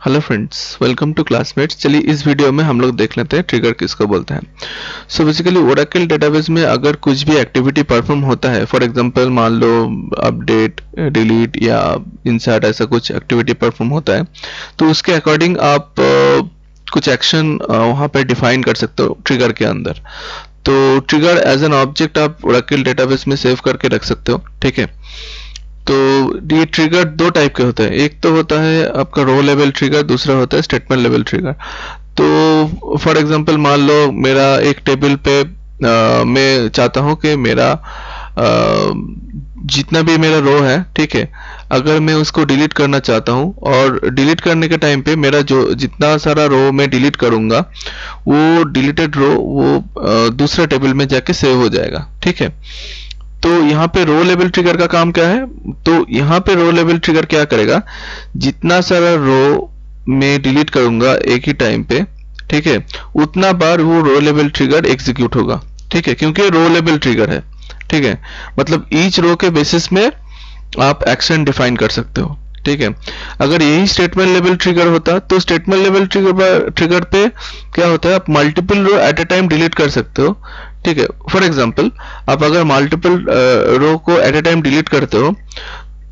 Hello friends, welcome to classmates. चलिए इस video में हम लोग देख लेते हैं ट्रिगर किसको बोलते हैं। सो बेसिकली ओरेकल डेटाबेस में अगर कुछ भी एक्टिविटी परफॉर्म होता है, फॉर एग्जांपल मान लो अपडेट, डिलीट या इंसर्ट, ऐसा कुछ एक्टिविटी परफॉर्म होता है, तो उसके अकॉर्डिंग आप कुछ एक्शन वहाँ पे डिफाइन कर सकते हो ट्रिगर के अंदर। तो ट्रिगर एज एन ऑब्जेक्ट आप ओरेकल डेटाबेस में सेव करके रख सकते हो, ठीक है। तो ये ट्रिगर दो टाइप के होते हैं, एक तो होता है आपका रो लेवल ट्रिगर, दूसरा होता है स्टेटमेंट लेवल ट्रिगर। तो फॉर एग्जांपल मान लो मेरा एक टेबल पे मैं चाहता हूँ कि मेरा जितना भी मेरा रो है, ठीक है, अगर मैं उसको डिलीट करना चाहता हूँ और डिलीट करने के टाइम पे मेरा जो जितना सारा रो मैं डिलीट करूँगा वो डिलीटेड रो वो दूसरा टेबल में जाके सेव हो जाएगा, ठीक है। तो यहाँ पे रो लेवल ट्रिगर का काम क्या है? तो यहाँ पे रो लेवल ट्रिगर क्या करेगा, जितना सारा रो मैं डिलीट करूंगा एक ही टाइम पे, ठीक है, उतना बार वो रो लेवल ट्रिगर एग्जीक्यूट होगा, ठीक है, क्योंकि रो लेवल ट्रिगर है, ठीक है। मतलब ईच रो के बेसिस में आप एक्शन डिफाइन कर सकते हो, ठीक है। अगर यही स्टेटमेंट लेवल ट्रिगर होता तो स्टेटमेंट लेवल ट्रिगर पे क्या होता है, आप multiple row at a time delete कर सकते हो, ठीक है। फॉर एग्जांपल आप अगर मल्टीपल रो को एट अ टाइम डिलीट करते हो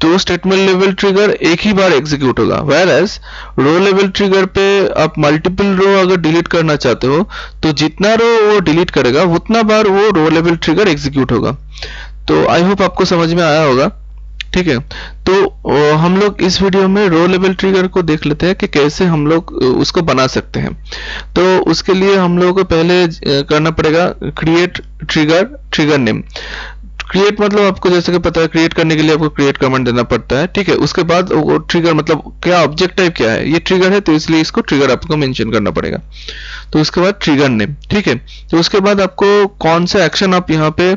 तो स्टेटमेंट लेवल ट्रिगर एक ही बार एग्जीक्यूट होगा, whereas row level trigger पे आप मल्टीपल रो अगर डिलीट करना चाहते हो तो जितना रो वो डिलीट करेगा उतना बार वो रो लेवल ट्रिगर एग्जीक्यूट होगा। तो आई होप आपको समझ में आया होगा, ठीक है। तो हम लोग इस वीडियो में रो लेवल ट्रिगर को देख लेते हैं कि कैसे हम लोग उसको बना सकते हैं। तो उसके लिए हम लोगों को पहले करना पड़ेगा क्रिएट ट्रिगर नेम। क्रिएट मतलब आपको जैसे कि पता है, क्रिएट करने के लिए आपको क्रिएट कमांड देना पड़ता है, ठीक है। उसके बाद वो ट्रिगर मतलब क्या ऑब्जेक्ट टाइप क्या है, ये ट्रिगर है तो इसलिए इसको ट्रिगर आपको मेंशन करना पड़ेगा। तो उसके बाद ट्रिगर नेम, ठीक है। तो उसके बाद आपको कौन सा एक्शन आप यहाँ पे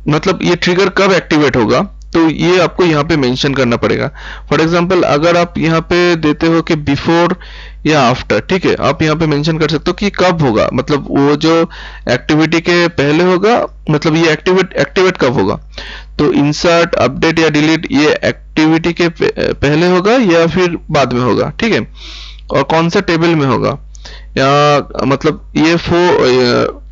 मतलब ये ट्रिगर कब एक्टिवेट होगा तो ये आपको यहाँ पे मेंशन करना पड़ेगा। फॉर एग्जांपल अगर आप यहाँ पे देते हो कि बिफोर या आफ्टर, ठीक है, आप यहाँ पे मेंशन कर सकते हो कि कब होगा, मतलब वो जो एक्टिविटी के पहले होगा, मतलब ये एक्टिवेट कब होगा। तो इंसर्ट, अपडेट या डिलीट ये एक्टिविटी के पहले होगा या फिर बाद में होगा, ठीक है, और कौन सा टेबल में होगा, या मतलब ये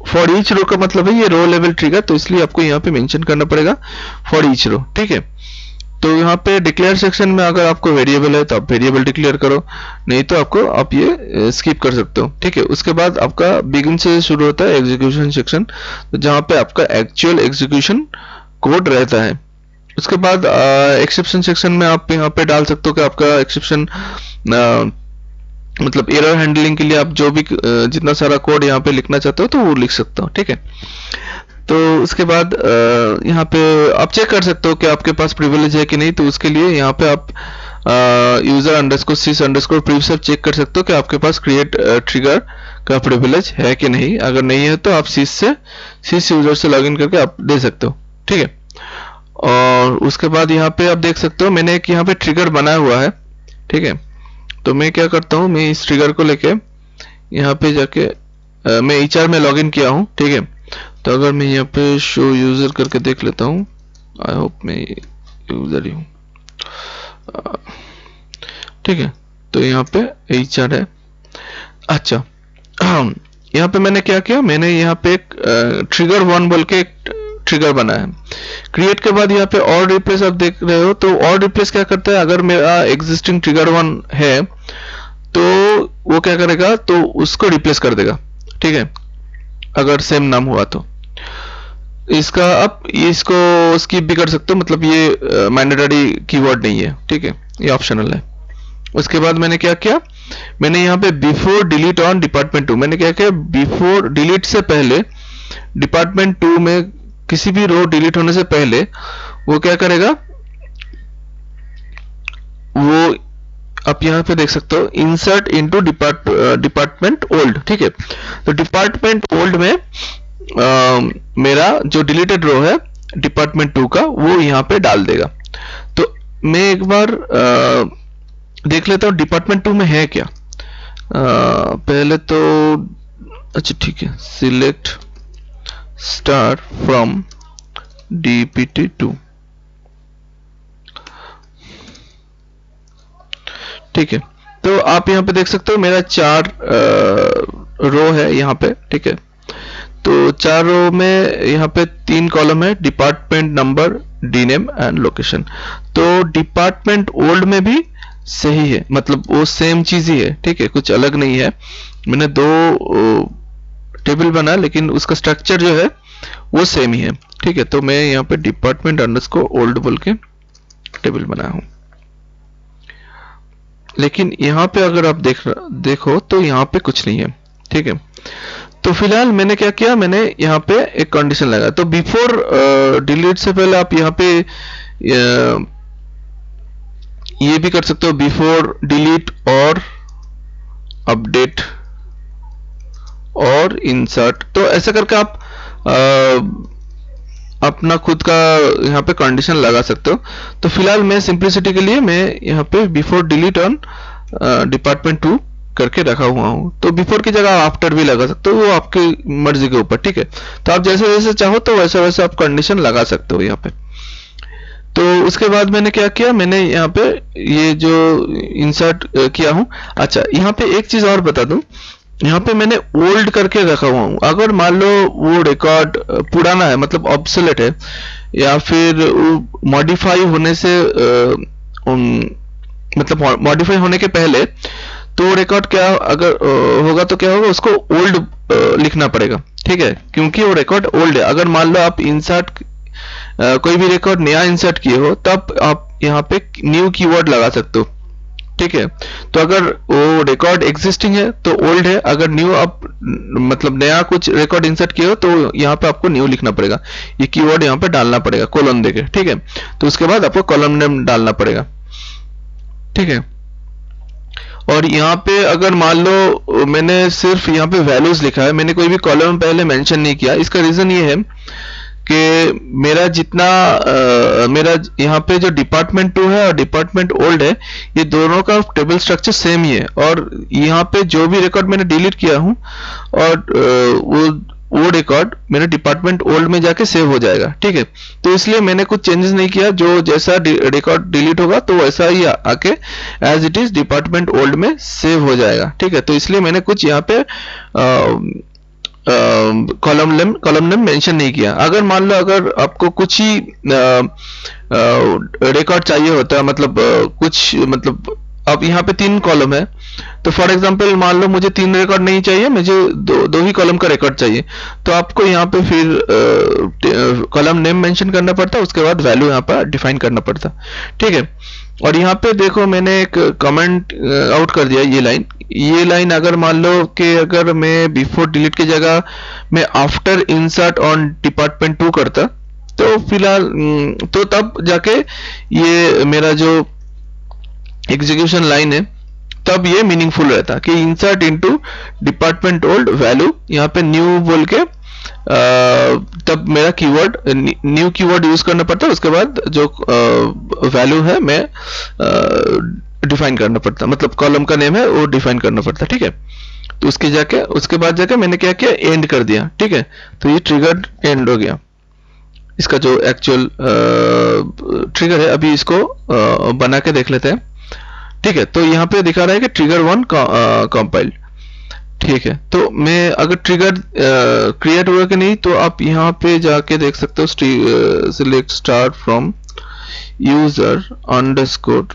फॉर ईच रो का मतलब है ये रो लेवल ट्रिगर, तो इसलिए आपको यहाँ पे मेंशन करना पड़ेगा फॉर ईच रो, ठीक है। तो यहाँ पे डिक्लेयर सेक्शन में अगर आपको वेरिएबल है तो आप वेरिएबल डिक्लेयर करो, नहीं तो आपको आप ये स्किप कर सकते हो, ठीक है। उसके बाद आपका बिगिन से शुरू होता है एग्जीक्यूशन सेक्शन, तो जहाँ पे आपका एक्चुअल एग्जीक्यूशन कोड रहता है। उसके बाद एक्सेप्शन सेक्शन में आप यहाँ पे डाल सकते हो कि आपका एक्सेप्शन मतलब एरर हैंडलिंग के लिए आप जो भी जितना सारा कोड यहाँ पे लिखना चाहते हो तो वो लिख सकते हो, ठीक है। तो उसके बाद यहाँ पे आप चेक कर सकते हो कि आपके पास प्रिविलेज है कि नहीं, तो उसके लिए यहाँ पे आप यूजर अंडरस्कोर सिस अंडरस्कोर प्रीव्यू चेक कर सकते हो कि आपके पास क्रिएट ट्रिगर का प्रिविलेज है कि नहीं। अगर नहीं है तो आप सिस यूजर से लॉगिन करके आप दे सकते हो, ठीक है। और उसके बाद यहाँ पे आप देख सकते हो मैंने एक यहाँ पे ट्रिगर बनाया हुआ है, ठीक है। तो मैं क्या करता हूँ, मैं इस ट्रिगर को लेके यहाँ पे जाके मैं HR में लॉगिन किया हूँ, ठीक है। तो अगर मैं यहाँ पे शो यूजर करके देख लेता हूँ, आई होप मैं यूजर ही हूँ, ठीक है। तो यहाँ पे HR है। अच्छा, यहाँ पे मैंने क्या किया, मैंने यहाँ पे एक ट्रिगर 1 बोल के एक ट्रिगर बनाया है। क्रिएट के बाद यहाँ पे और रिप्लेस आप देख रहे हो, तो और रिप्लेस क्या करता है, अगर मेरा एग्जिस्टिंग ट्रिगर 1 है तो वो क्या करेगा, तो उसको रिप्लेस कर देगा, ठीक है, अगर सेम नाम हुआ तो। इसका आप इसको स्किप भी कर सकते हो, मतलब ये मैंडेटरी कीवर्ड नहीं है, ठीक है, ये ऑप्शनल है। उसके बाद मैंने क्या किया, मैंने यहाँ पे बिफोर डिलीट ऑन डिपार्टमेंट 2, मैंने क्या किया, बिफोर डिलीट से पहले डिपार्टमेंट 2 में किसी भी रो डिलीट होने से पहले वो क्या करेगा, वो आप यहाँ पे देख सकते हो इंसर्ट इनटू डिपार्टमेंट ओल्ड, ठीक है। तो डिपार्टमेंट ओल्ड में मेरा जो डिलीटेड रो है डिपार्टमेंट 2 का वो यहाँ पे डाल देगा। तो मैं एक बार देख लेता हूँ डिपार्टमेंट 2 में है क्या। पहले तो अच्छा ठीक है, सिलेक्ट स्टार फ्रॉम DPT2, ठीक है। तो आप यहाँ पे देख सकते हो मेरा 4 रो है यहाँ पे, ठीक है। तो 4 रो में यहाँ पे 3 कॉलम है, department number, D name and location. तो डिपार्टमेंट ओल्ड में भी सही है, मतलब वो सेम चीज ही है, ठीक है, कुछ अलग नहीं है। मैंने 2 टेबल बना लेकिन उसका स्ट्रक्चर जो है वो सेम ही है, ठीक है। तो मैं यहाँ पे डिपार्टमेंट अंडरस्कोर ओल्ड बोल के टेबल बनाया हूँ। लेकिन यहाँ पे अगर आप देखो तो यहाँ पे कुछ नहीं है, ठीक है। तो फिलहाल मैंने क्या किया, मैंने यहाँ पे एक कंडीशन लगाया। तो बिफोर डिलीट से पहले आप यहाँ पे ये भी कर सकते हो, बिफोर डिलीट और अपडेट और इंसर्ट। तो ऐसा करके आप अपना खुद का यहाँ पे कंडीशन लगा सकते हो। तो फिलहाल मैं सिंप्लिसिटी के लिए मैं यहाँ पे बिफोर डिलीट ऑन डिपार्टमेंट 2 करके रखा हुआ हूँ। तो बिफोर की जगह आफ्टर भी लगा सकते हो, वो आपकी मर्जी के ऊपर, ठीक है। तो आप जैसे जैसे चाहो तो वैसे वैसे आप कंडीशन लगा सकते हो यहाँ पे। तो उसके बाद मैंने क्या किया, मैंने यहाँ पे ये जो इंसर्ट किया हूँ। अच्छा, यहाँ पे एक चीज और बता दूं, यहाँ पे मैंने ओल्ड करके रखा हुआ हूँ। अगर मान लो वो रिकॉर्ड पुराना है, मतलब ऑब्सोलेट है, या फिर मॉडिफाई होने से मतलब मॉडिफाई होने के पहले, तो रिकॉर्ड क्या अगर होगा तो क्या होगा, उसको ओल्ड लिखना पड़ेगा, ठीक है, क्योंकि वो रिकॉर्ड ओल्ड है। अगर मान लो आप इंसर्ट कोई भी रिकॉर्ड नया इंसर्ट किए हो, तब आप यहाँ पे न्यू कीवर्ड लगा सकते हो, ठीक है। तो अगर वो रिकॉर्ड एग्जिस्टिंग है तो ओल्ड है, अगर न्यू आप मतलब नया कुछ रिकॉर्ड इंसर्ट किए हो तो यहाँ पे आपको न्यू लिखना पड़ेगा, ये कीवर्ड यहाँ पे डालना पड़ेगा कोलन देके, ठीक है। तो उसके बाद आपको कॉलम नेम डालना पड़ेगा, ठीक है। और यहाँ पे अगर मान लो मैंने सिर्फ यहाँ पे वैल्यूज लिखा है, मैंने कोई भी कॉलम पहले मेंशन नहीं किया, इसका रीजन ये है कि मेरा जितना मेरा यहाँ पे जो डिपार्टमेंट 2 है और डिपार्टमेंट ओल्ड है, ये दोनों का टेबल स्ट्रक्चर सेम ही है। और यहाँ पे जो भी रिकॉर्ड मैंने डिलीट किया हूँ और वो रिकॉर्ड मेरे डिपार्टमेंट ओल्ड में जाके सेव हो जाएगा, ठीक है। तो इसलिए मैंने कुछ चेंजेस नहीं किया, जो जैसा रिकॉर्ड डिलीट होगा तो वैसा ही आके as it is department old में सेव हो जाएगा, ठीक है। तो इसलिए मैंने कुछ यहाँ पे कॉलम नेम मेंशन नहीं किया। अगर मान लो अगर आपको कुछ ही रिकॉर्ड चाहिए होता है, मतलब कुछ मतलब अब यहाँ पे 3 कॉलम है, तो फॉर एग्जांपल मान लो मुझे 3 रिकॉर्ड नहीं चाहिए, मुझे दो ही कॉलम का रिकॉर्ड चाहिए, तो आपको यहाँ पे फिर कॉलम नेम मेंशन करना पड़ता है, उसके बाद वैल्यू यहाँ पर डिफाइन करना पड़ता, ठीक है। और यहाँ पे देखो मैंने एक कमेंट आउट कर दिया, ये लाइन अगर मान लो कि अगर मैं बिफोर डिलीट की जगह मैं आफ्टर इंसर्ट ऑन डिपार्टमेंट 2 करता, तो फिलहाल तो तब जाके ये मेरा जो एग्जीक्यूशन लाइन है तब ये मीनिंगफुल रहता कि insert into department old value, यहाँ पे न्यू बोल के तब मेरा कीवर्ड न्यू कीवर्ड यूज करना पड़ता है, उसके बाद जो वैल्यू है मैं डिफाइन करना पड़ता, मतलब कॉलम का नेम है वो डिफाइन करना पड़ता, ठीक है। तो उसके बाद जाके मैंने क्या किया, एंड कर दिया, ठीक है। तो ये ट्रिगर एंड हो गया, इसका जो एक्चुअल ट्रिगर है। अभी इसको बना के देख लेते हैं, ठीक है। तो यहाँ पे दिखा रहा है कि ट्रिगर 1 कंपाइल्ड, ठीक है। तो मैं अगर ट्रिगर क्रिएट हुआ कि नहीं, तो आप यहाँ पे जाके देख सकते हो, select start from user underscore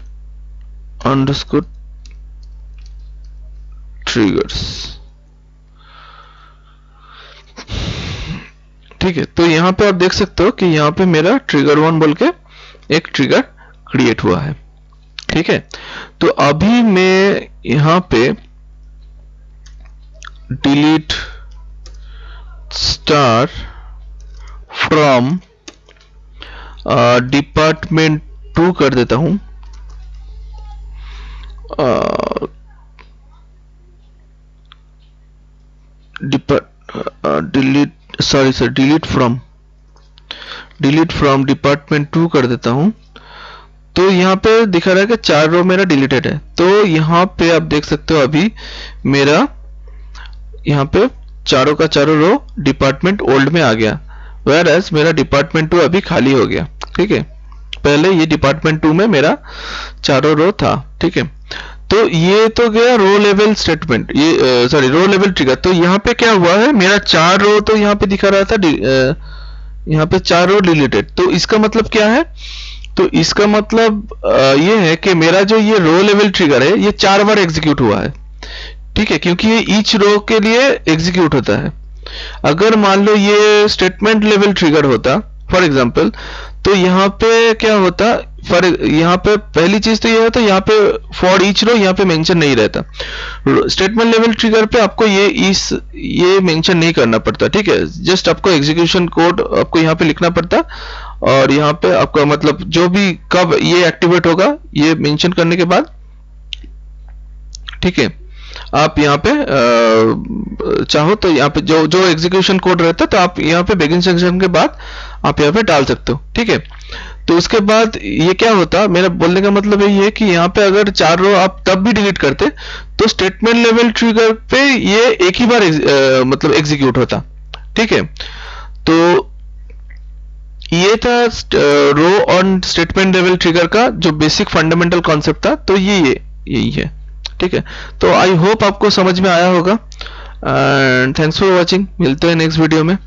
triggers, ठीक है। तो यहाँ पे आप देख सकते हो कि यहाँ पे मेरा ट्रिगर 1 बोल के एक ट्रिगर क्रिएट हुआ है, ठीक है। तो अभी मैं यहाँ पे डिलीट स्टार फ्रॉम डिपार्टमेंट 2 कर देता हूं, डिलीट फ्रॉम डिपार्टमेंट 2 कर देता हूं। तो यहाँ पे दिखा रहा है कि 4 रो मेरा डिलीटेड है। तो यहाँ पे आप देख सकते हो अभी मेरा यहाँ पे चारों का चारों रो डिपार्टमेंट ओल्ड में आ गया, वेयर एज मेरा डिपार्टमेंट 2 अभी खाली हो गया, ठीक है। पहले ये डिपार्टमेंट 2 में मेरा चारों रो था, ठीक है। तो ये तो गया रो लेवल स्टेटमेंट, ये सॉरी रो लेवल ट्रिगर। तो यहाँ पे क्या हुआ है, मेरा 4 रो तो यहाँ पे दिखा रहा था, यहाँ पे 4 रो डिलीटेड। तो इसका मतलब क्या है, तो इसका मतलब ये है कि मेरा जो ये रो लेवल ट्रिगर है ये 4 बार एग्जीक्यूट हुआ है, ठीक है, क्योंकि ये ईच रो के लिए एग्जीक्यूट होता है। अगर मान लो ये स्टेटमेंट लेवल ट्रिगर होता फॉर एग्जांपल, तो यहाँ पे क्या होता, फॉर यहाँ पे पहली चीज तो ये होता, यहाँ पे फॉर ईच रो यहाँ पे मेंशन नहीं रहता। स्टेटमेंट लेवल ट्रिगर पे आपको ये मेंशन नहीं करना पड़ता, ठीक है, जस्ट आपको एग्जीक्यूशन कोड आपको यहाँ पे लिखना पड़ता, और यहाँ पे आपका मतलब जो भी कब ये एक्टिवेट होगा ये मेंशन करने के बाद, ठीक है, आप यहाँ पे चाहो तो यहाँ पे जो जो एग्जीक्यूशन कोड रहता है तो आप यहाँ पे बिगिन सेक्शन के बाद आप यहाँ पे डाल सकते हो, ठीक है। तो उसके बाद ये क्या होता, मेरा बोलने का मतलब यही है कि यहाँ पे अगर 4 रो आप तब भी डिलीट करते तो स्टेटमेंट लेवल ट्रिगर पे ये एक ही बार मतलब एग्जीक्यूट होता, ठीक है। तो ये था रो ऑन स्टेटमेंट लेवल ट्रिगर का जो बेसिक फंडामेंटल कॉन्सेप्ट था। तो यही है, ठीक है। तो आई होप आपको समझ में आया होगा, एंड थैंक्स फॉर वॉचिंग। मिलते हैं नेक्स्ट वीडियो में।